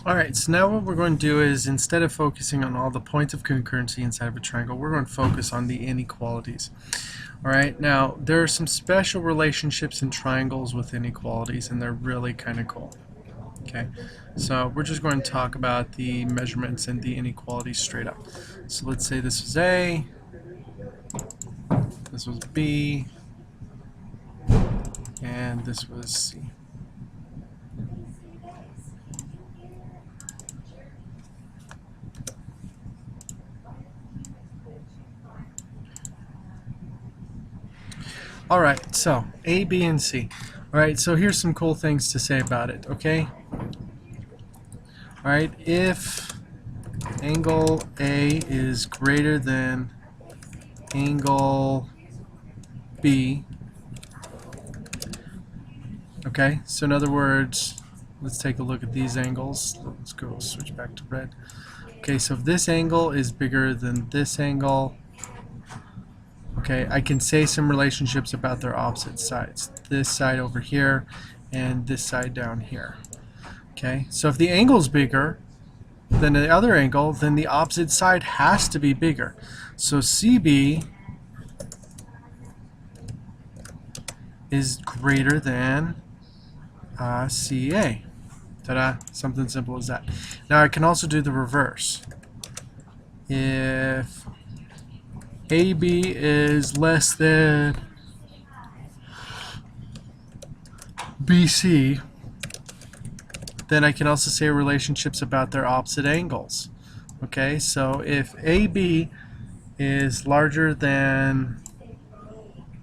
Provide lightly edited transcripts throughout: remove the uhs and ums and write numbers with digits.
Alright, so now what we're going to do is, instead of focusing on all the points of concurrency inside of a triangle, we're going to focus on the inequalities. Alright, now there are some special relationships in triangles with inequalities, and they're really kind of cool. Okay, so we're just going to talk about the measurements and the inequalities straight up. So let's say this was A, this was B, and this was C. Alright, so A, B, and C. Alright, so here's some cool things to say about it, okay? Alright, if angle A is greater than angle B, okay, so in other words, let's take a look at these angles. Let's go switch back to red. Okay, so if this angle is bigger than this angle, okay, I can say some relationships about their opposite sides. This side over here and this side down here. Okay, so if the angle is bigger than the other angle, then the opposite side has to be bigger. So CB is greater than CA. Ta-da, something simple as that. Now I can also do the reverse. If AB is less than BC, then I can also say relationships about their opposite angles. Okay, so if AB is larger than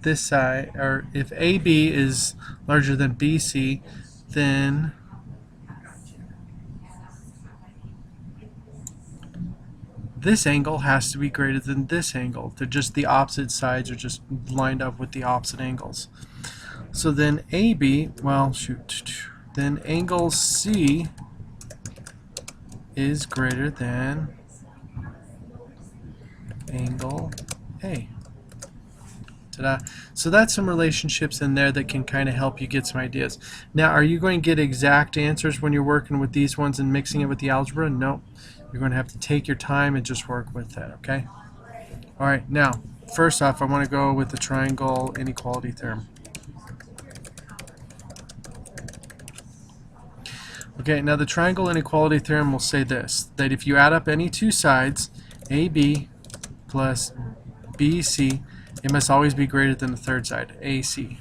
this side, or if AB is larger than BC, then this angle has to be greater than this angle. They're just the opposite sides are just lined up with the opposite angles. So then AB, well, then angle C is greater than angle A. Ta-da. So that's some relationships in there that can kind of help you get some ideas. Now, are you going to get exact answers when you're working with these ones and mixing it with the algebra? No. You're going to have to take your time and just work with that, okay? Alright, now, first off, I want to go with the triangle inequality theorem. Okay, now the triangle inequality theorem will say this, that if you add up any two sides, AB plus BC, it must always be greater than the third side, AC.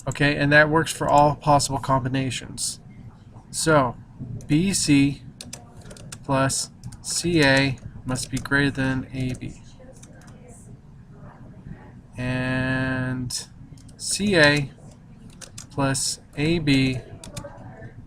Okay, and that works for all possible combinations. So, BC plus CA must be greater than AB. And CA plus AB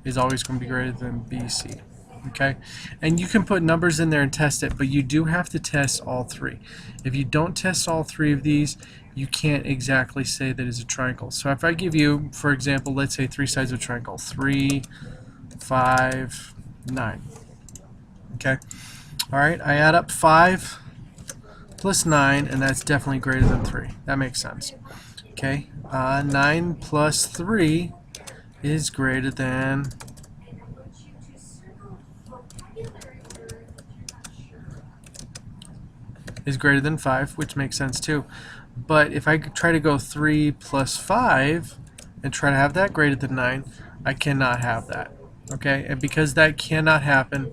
is always going to be greater than BC. Okay, and you can put numbers in there and test it, but you do have to test all three. If you don't test all three of these, you can't exactly say that it's a triangle. So if I give you, for example, let's say three sides of a triangle, 3, 5, 9. Okay, alright, I add up 5 plus 9, and that's definitely greater than 3. That makes sense. Okay, 9 plus 3 is greater than is greater than 5, which makes sense too. But if I try to go 3 plus 5 and try to have that greater than 9, I cannot have that. Okay, and because that cannot happen,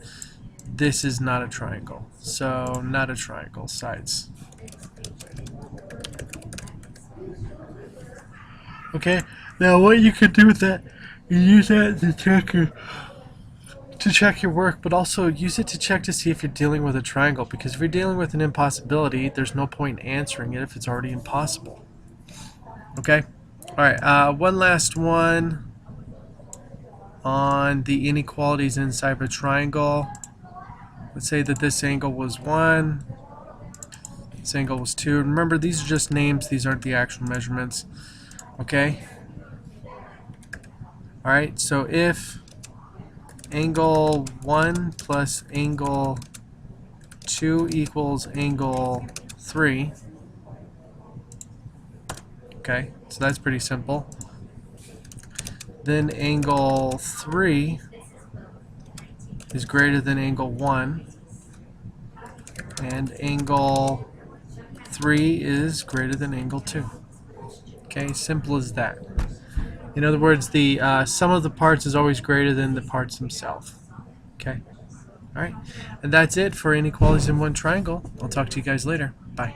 this is not a triangle. So, not a triangle, sides. Okay, now what you can do with that, you use that to check your work, but also use it to check to see if you're dealing with a triangle, because if you're dealing with an impossibility, there's no point in answering it if it's already impossible. Okay? Alright, one last one on the inequalities inside of a triangle. Let's say that this angle was 1, this angle was 2. Remember, these are just names, these aren't the actual measurements. Okay? Alright, so if angle 1 plus angle 2 equals angle 3. Okay, so that's pretty simple. Then angle 3 is greater than angle 1, and angle 3 is greater than angle 2. Okay, simple as that. In other words, the sum of the parts is always greater than the parts themselves. Okay, all right, and that's it for inequalities in one triangle. I'll talk to you guys later. Bye.